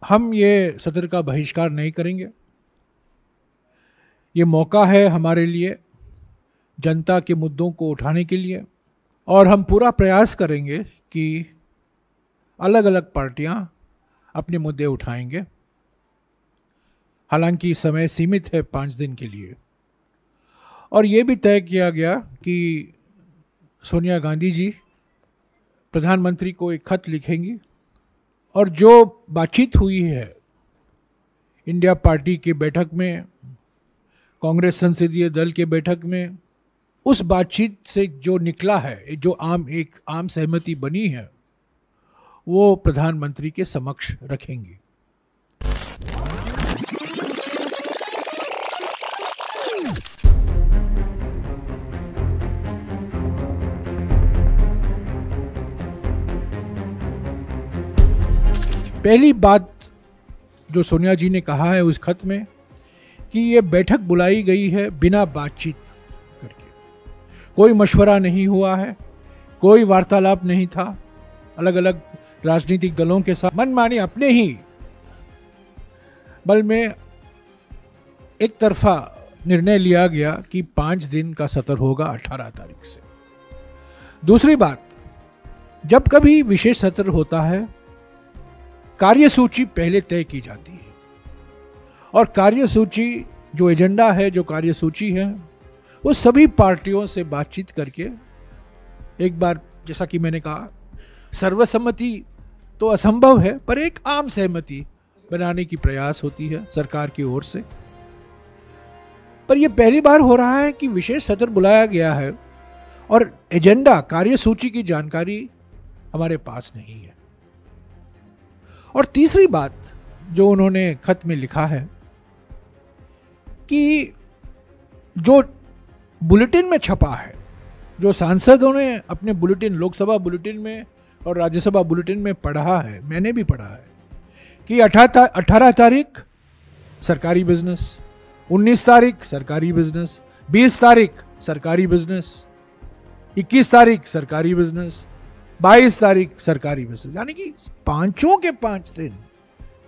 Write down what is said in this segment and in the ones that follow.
हम ये सत्र का बहिष्कार नहीं करेंगे। ये मौका है हमारे लिए जनता के मुद्दों को उठाने के लिए, और हम पूरा प्रयास करेंगे कि अलग अलग पार्टियां अपने मुद्दे उठाएंगे। हालांकि समय सीमित है 5 दिन के लिए, और ये भी तय किया गया कि सोनिया गांधी जी प्रधानमंत्री को एक खत लिखेंगी, और जो बातचीत हुई है इंडिया पार्टी की बैठक में, कांग्रेस संसदीय दल के बैठक में, उस बातचीत से जो निकला है, जो एक आम सहमति बनी है, वो प्रधानमंत्री के समक्ष रखेंगे। पहली बात जो सोनिया जी ने कहा है उस खत में कि ये बैठक बुलाई गई है बिना बातचीत करके, कोई मशवरा नहीं हुआ है, कोई वार्तालाप नहीं था अलग अलग राजनीतिक दलों के साथ। मनमानी अपने ही बल में एक तरफा निर्णय लिया गया कि 5 दिन का सत्र होगा 18 तारीख से। दूसरी बात, जब कभी विशेष सत्र होता है कार्यसूची पहले तय की जाती है, और कार्यसूची जो एजेंडा है, जो कार्यसूची है, वो सभी पार्टियों से बातचीत करके एक बार, जैसा कि मैंने कहा, सर्वसम्मति तो असंभव है, पर एक आम सहमति बनाने की प्रयास होती है सरकार की ओर से। पर यह पहली बार हो रहा है कि विशेष सत्र बुलाया गया है और एजेंडा, कार्यसूची की जानकारी हमारे पास नहीं है। और तीसरी बात जो उन्होंने खत में लिखा है कि जो बुलेटिन में छपा है, जो सांसदों ने अपने बुलेटिन, लोकसभा बुलेटिन में और राज्यसभा बुलेटिन में पढ़ा है, मैंने भी पढ़ा है कि 18 तारीख सरकारी बिजनेस, 19 तारीख सरकारी बिजनेस, 20 तारीख सरकारी बिजनेस, 21 तारीख सरकारी बिजनेस, 22 तारीख सरकारी बिजनेस, यानी कि 5 के 5 दिन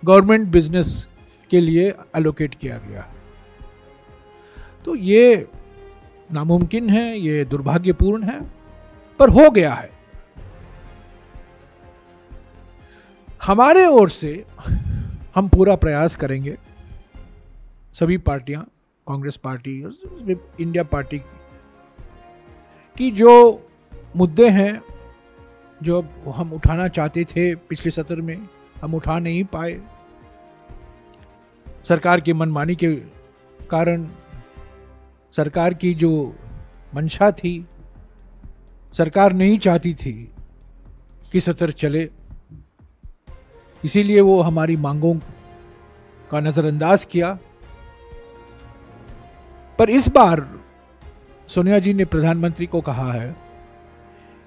गवर्नमेंट बिजनेस के लिए एलोकेट किया गया। तो ये नामुमकिन है, ये दुर्भाग्यपूर्ण है, पर हो गया है। हमारे ओर से हम पूरा प्रयास करेंगे, सभी पार्टियां, कांग्रेस पार्टी, इंडिया पार्टी की जो मुद्दे हैं, जो हम उठाना चाहते थे पिछले सत्र में, हम उठा नहीं पाए सरकार की मनमानी के कारण। सरकार की जो मंशा थी, सरकार नहीं चाहती थी कि सत्र चले, इसीलिए वो हमारी मांगों का नजरअंदाज किया। पर इस बार सोनिया जी ने प्रधानमंत्री को कहा है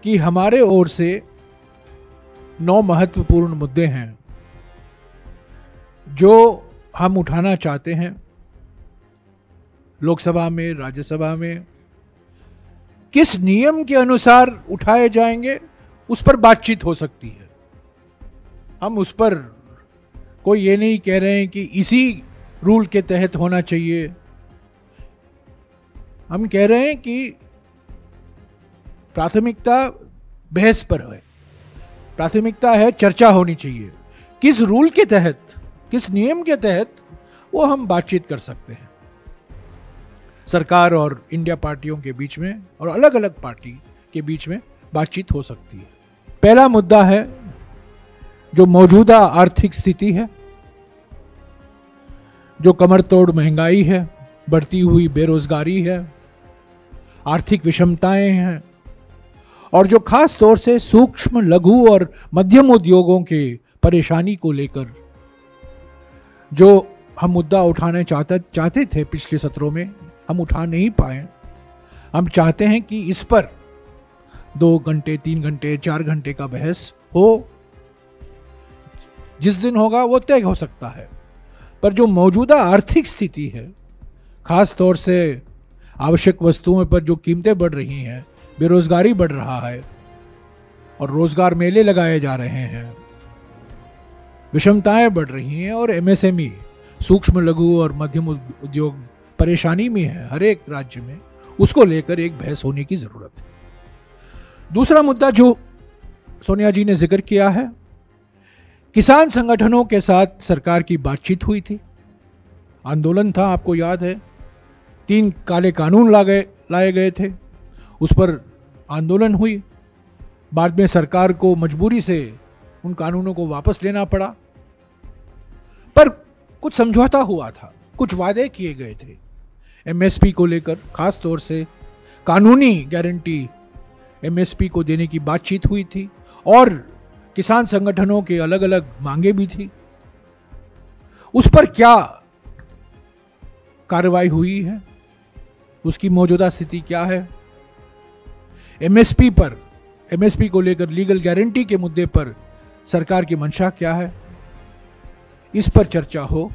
कि हमारे ओर से 9 महत्वपूर्ण मुद्दे हैं जो हम उठाना चाहते हैं लोकसभा में, राज्यसभा में। किस नियम के अनुसार उठाए जाएंगे उस पर बातचीत हो सकती है। हम उस पर कोई ये नहीं कह रहे हैं कि इसी रूल के तहत होना चाहिए। हम कह रहे हैं कि प्राथमिकता बहस पर है, प्राथमिकता है चर्चा होनी चाहिए। किस रूल के तहत, किस नियम के तहत, वो हम बातचीत कर सकते हैं सरकार और इंडिया पार्टियों के बीच में, और अलग अलग पार्टी के बीच में बातचीत हो सकती है। पहला मुद्दा है जो मौजूदा आर्थिक स्थिति है, जो कमर तोड़ महंगाई है, बढ़ती हुई बेरोजगारी है, आर्थिक विषमताएं हैं, और जो खास तौर से सूक्ष्म, लघु और मध्यम उद्योगों के परेशानी को लेकर जो हम मुद्दा उठाने चाहते थे पिछले सत्रों में, हम उठा नहीं पाए। हम चाहते हैं कि इस पर 2 घंटे, 3 घंटे, 4 घंटे का बहस हो। जिस दिन होगा वो तय हो सकता है, पर जो मौजूदा आर्थिक स्थिति है, खास तौर से आवश्यक वस्तुओं पर जो कीमतें बढ़ रही हैं, बेरोजगारी बढ़ रहा है और रोजगार मेले लगाए जा रहे हैं, विषमताएं बढ़ रही हैं और एमएसएमई, सूक्ष्म लघु और मध्यम उद्योग परेशानी में है हर एक राज्य में, उसको लेकर एक बहस होने की जरूरत है। दूसरा मुद्दा जो सोनिया जी ने जिक्र किया है, किसान संगठनों के साथ सरकार की बातचीत हुई थी, आंदोलन था, आपको याद है, 3 काले कानून लाए गए थे, उस पर आंदोलन हुई, बाद में सरकार को मजबूरी से उन कानूनों को वापस लेना पड़ा, पर कुछ समझौता हुआ था, कुछ वादे किए गए थे एमएसपी को लेकर, खास तौर से कानूनी गारंटी एमएसपी को देने की बातचीत हुई थी और किसान संगठनों के अलग अलग मांगे भी थी। उस पर क्या कार्रवाई हुई है, उसकी मौजूदा स्थिति क्या है, एमएसपी को लेकर लीगल गारंटी के मुद्दे पर सरकार की मंशा क्या है, इस पर चर्चा हो,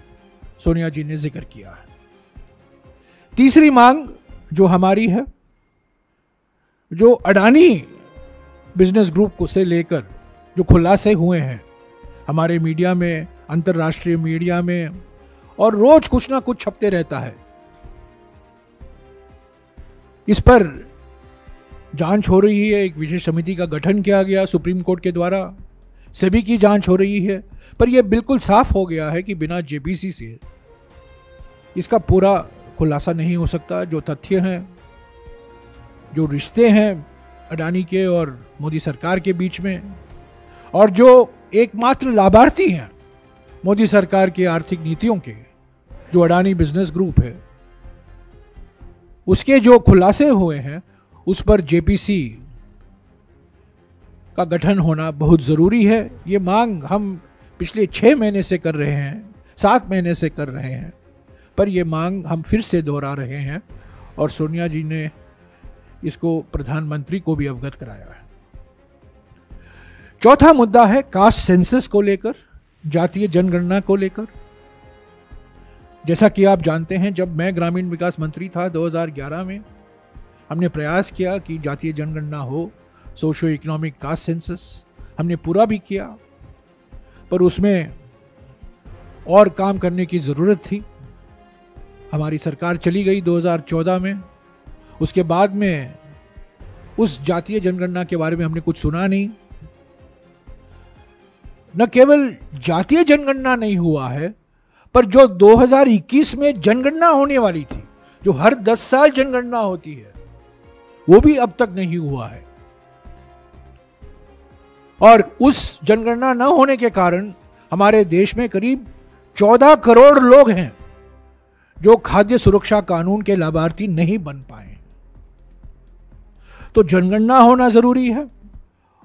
सोनिया जी ने जिक्र किया है। तीसरी मांग जो हमारी है, जो अडानी बिजनेस ग्रुप को से लेकर जो खुलासे हुए हैं हमारे मीडिया में, अंतर्राष्ट्रीय मीडिया में, और रोज कुछ ना कुछ छपते रहता है, इस पर जांच हो रही है। एक विशेष समिति का गठन किया गया सुप्रीम कोर्ट के द्वारा, सेबी की जांच हो रही है, पर यह बिल्कुल साफ हो गया है कि बिना जेपीसी से इसका पूरा खुलासा नहीं हो सकता। जो तथ्य हैं, जो रिश्ते हैं अडानी के और मोदी सरकार के बीच में, और जो एकमात्र लाभार्थी हैं मोदी सरकार की आर्थिक नीतियों के, जो अडानी बिजनेस ग्रुप है, उसके जो खुलासे हुए हैं, उस पर जेपीसी का गठन होना बहुत ज़रूरी है। ये मांग हम पिछले 6 महीने से कर रहे हैं, 7 महीने से कर रहे हैं, पर यह मांग हम फिर से दोहरा रहे हैं और सोनिया जी ने इसको प्रधानमंत्री को भी अवगत कराया है। चौथा मुद्दा है कास्ट सेंसस को लेकर, जातीय जनगणना को लेकर। जैसा कि आप जानते हैं, जब मैं ग्रामीण विकास मंत्री था 2011 में, हमने प्रयास किया कि जातीय जनगणना हो, सोशो इकोनॉमिक कास्ट सेंसस, हमने पूरा भी किया, पर उसमें और काम करने की ज़रूरत थी। हमारी सरकार चली गई 2014 में, उसके बाद में उस जातीय जनगणना के बारे में हमने कुछ सुना नहीं। न केवल जातीय जनगणना नहीं हुआ है, पर जो 2021 में जनगणना होने वाली थी, जो हर 10 साल जनगणना होती है, वो भी अब तक नहीं हुआ है। और उस जनगणना न होने के कारण हमारे देश में करीब 14 करोड़ लोग हैं जो खाद्य सुरक्षा कानून के लाभार्थी नहीं बन पाए। तो जनगणना होना जरूरी है,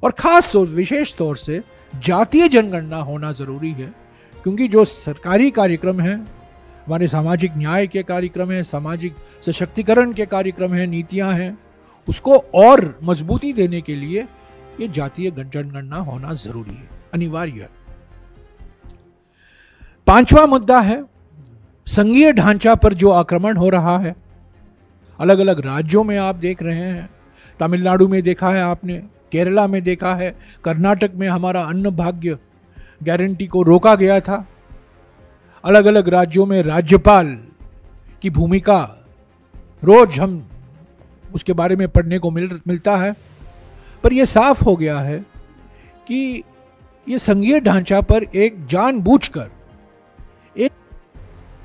और खास तौर विशेष तौर से जातीय जनगणना होना जरूरी है, क्योंकि जो सरकारी कार्यक्रम हैं, हमारे सामाजिक न्याय के कार्यक्रम हैं, सामाजिक सशक्तिकरण के कार्यक्रम हैं, नीतियां हैं, उसको और मजबूती देने के लिए ये जातीय जनगणना होना जरूरी है, अनिवार्य है। 5वां मुद्दा है संघीय ढांचा पर जो आक्रमण हो रहा है। अलग अलग राज्यों में आप देख रहे हैं, तमिलनाडु में देखा है आपने, केरला में देखा है, कर्नाटक में हमारा अन्न भाग्य गारंटी को रोका गया था। अलग अलग राज्यों में राज्यपाल की भूमिका रोज हम उसके बारे में पढ़ने को मिलता है, पर यह साफ हो गया है कि ये संघीय ढांचा पर एक जानबूझकर एक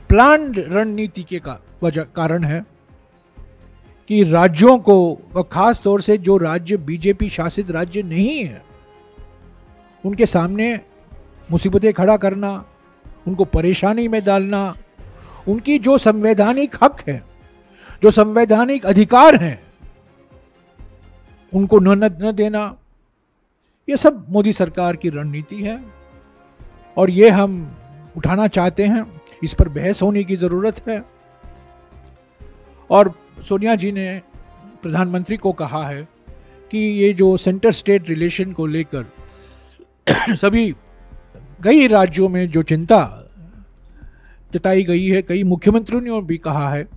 प्लान्ड रणनीति के कारण है कि राज्यों को, और खास तौर से जो राज्य बीजेपी शासित राज्य नहीं है, उनके सामने मुसीबतें खड़ा करना, उनको परेशानी में डालना, उनकी जो संवैधानिक हक है, जो संवैधानिक अधिकार हैं, उनको न देना, ये सब मोदी सरकार की रणनीति है और ये हम उठाना चाहते हैं। इस पर बहस होने की जरूरत है। और सोनिया जी ने प्रधानमंत्री को कहा है कि ये जो सेंटर स्टेट रिलेशन को लेकर सभी कई राज्यों में जो चिंता जताई गई है, कई मुख्यमंत्रियों ने भी कहा है,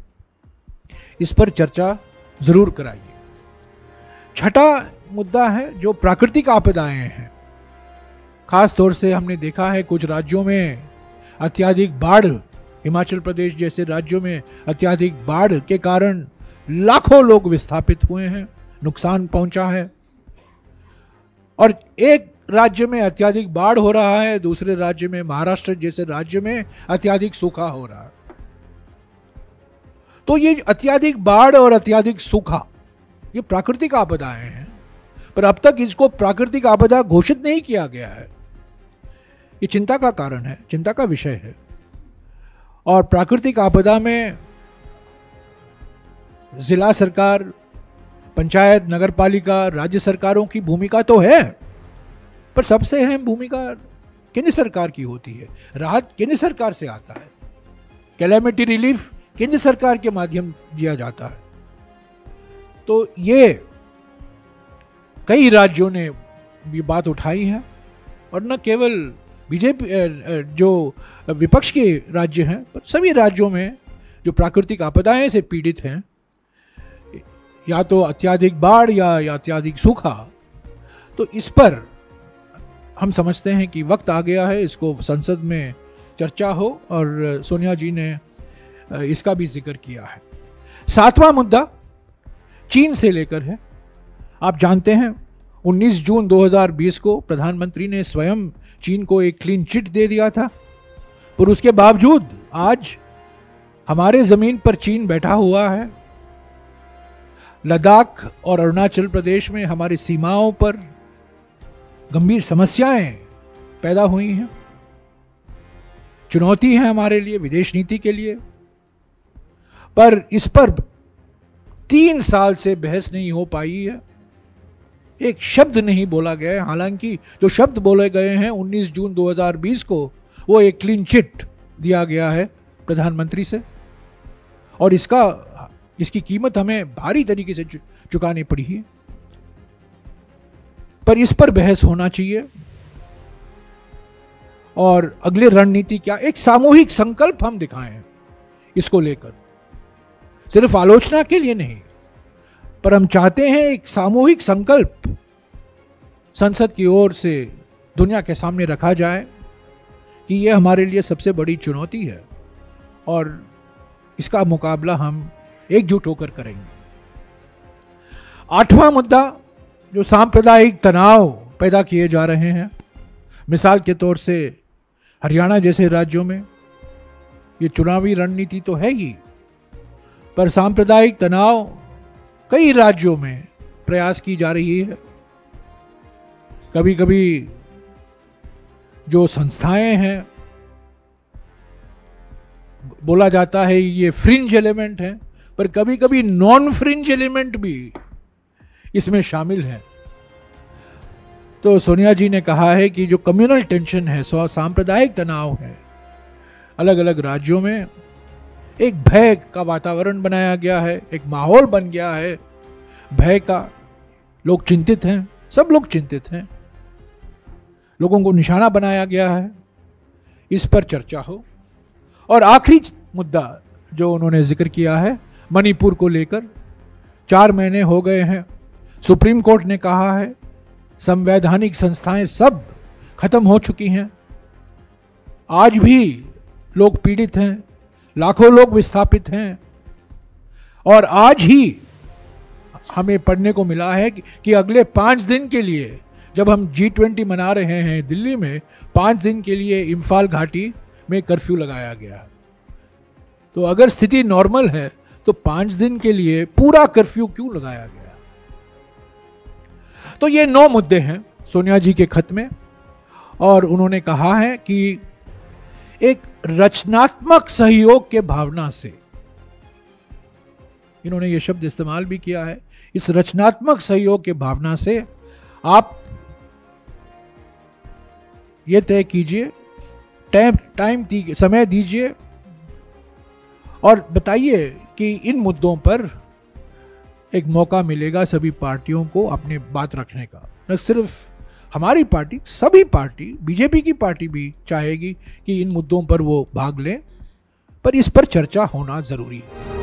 इस पर चर्चा जरूर कराइए। छठा मुद्दा है जो प्राकृतिक आपदाएं हैं। खास तौर से हमने देखा है कुछ राज्यों में अत्यधिक बाढ़, हिमाचल प्रदेश जैसे राज्यों में अत्यधिक बाढ़ के कारण लाखों लोग विस्थापित हुए हैं, नुकसान पहुंचा है। और एक राज्य में अत्यधिक बाढ़ हो रहा है, दूसरे राज्य में, महाराष्ट्र जैसे राज्य में अत्यधिक सूखा हो रहा है। तो ये अत्यधिक बाढ़ और अत्यधिक सूखा ये प्राकृतिक आपदाएं हैं, पर अब तक इसको प्राकृतिक आपदा घोषित नहीं किया गया है। ये चिंता का कारण है, चिंता का विषय है। और प्राकृतिक आपदा में जिला सरकार, पंचायत, नगरपालिका, राज्य सरकारों की भूमिका तो है, पर सबसे अहम भूमिका केंद्र सरकार की होती है। राहत केंद्र सरकार से आता है, कैलेमिटी रिलीफ केंद्र सरकार के माध्यम दिया जाता है। तो ये कई राज्यों ने ये बात उठाई है, और न केवल बीजेपी जो विपक्ष के राज्य हैं, पर सभी राज्यों में जो प्राकृतिक आपदाएं से पीड़ित हैं, या तो अत्यधिक बाढ़ या अत्यधिक सूखा, तो इस पर हम समझते हैं कि वक्त आ गया है इसको संसद में चर्चा हो, और सोनिया जी ने इसका भी जिक्र किया है। 7वां मुद्दा चीन से लेकर है। आप जानते हैं 19 जून 2020 को प्रधानमंत्री ने स्वयं चीन को एक क्लीन चिट दे दिया था, पर उसके बावजूद आज हमारे जमीन पर चीन बैठा हुआ है। लद्दाख और अरुणाचल प्रदेश में हमारी सीमाओं पर गंभीर समस्याएं पैदा हुई हैं, चुनौती है हमारे लिए, विदेश नीति के लिए। पर इस पर 3 साल से बहस नहीं हो पाई है, एक शब्द नहीं बोला गया है। हालांकि जो शब्द बोले गए हैं 19 जून 2020 को, वो एक क्लीन चिट दिया गया है प्रधानमंत्री से, और इसकी कीमत हमें भारी तरीके से चुकानी पड़ी है। पर इस पर बहस होना चाहिए, और अगले रणनीति क्या, एक सामूहिक संकल्प हम दिखाएं इसको लेकर, सिर्फ आलोचना के लिए नहीं, पर हम चाहते हैं एक सामूहिक संकल्प संसद की ओर से दुनिया के सामने रखा जाए कि यह हमारे लिए सबसे बड़ी चुनौती है, और इसका मुकाबला हम एकजुट होकर करेंगे। 8वां मुद्दा जो सांप्रदायिक तनाव पैदा किए जा रहे हैं, मिसाल के तौर से हरियाणा जैसे राज्यों में, ये चुनावी रणनीति तो है ही, पर सांप्रदायिक तनाव कई राज्यों में प्रयास की जा रही है। कभी कभी जो संस्थाएं हैं, बोला जाता है ये फ्रिंज एलिमेंट है, पर कभी कभी नॉन फ्रिंज एलिमेंट भी इसमें शामिल है। तो सोनिया जी ने कहा है कि जो कम्युनल टेंशन है, सांप्रदायिक तनाव है, अलग अलग राज्यों में एक भय का वातावरण बनाया गया है, एक माहौल बन गया है भय का। लोग चिंतित हैं, सब लोग चिंतित हैं, लोगों को निशाना बनाया गया है। इस पर चर्चा हो। और आखिरी मुद्दा जो उन्होंने जिक्र किया है मणिपुर को लेकर, 4 महीने हो गए हैं, सुप्रीम कोर्ट ने कहा है संवैधानिक संस्थाएं सब खत्म हो चुकी हैं, आज भी लोग पीड़ित हैं, लाखों लोग विस्थापित हैं। और आज ही हमें पढ़ने को मिला है कि अगले 5 दिन के लिए, जब हम G20 मना रहे हैं दिल्ली में, 5 दिन के लिए इम्फाल घाटी में कर्फ्यू लगाया गया। तो अगर स्थिति नॉर्मल है तो 5 दिन के लिए पूरा कर्फ्यू क्यों लगाया गया? तो ये 9 मुद्दे हैं सोनिया जी के खत में, और उन्होंने कहा है कि एक रचनात्मक सहयोग के भावना से, इन्होंने ये शब्द इस्तेमाल भी किया है, इस रचनात्मक सहयोग के भावना से आप ये तय कीजिए, समय दीजिए, और बताइए कि इन मुद्दों पर एक मौका मिलेगा सभी पार्टियों को अपनी बात रखने का। न सिर्फ हमारी पार्टी, सभी पार्टी, बीजेपी की पार्टी भी चाहेगी कि इन मुद्दों पर वो भाग लें, पर इस पर चर्चा होना जरूरी है।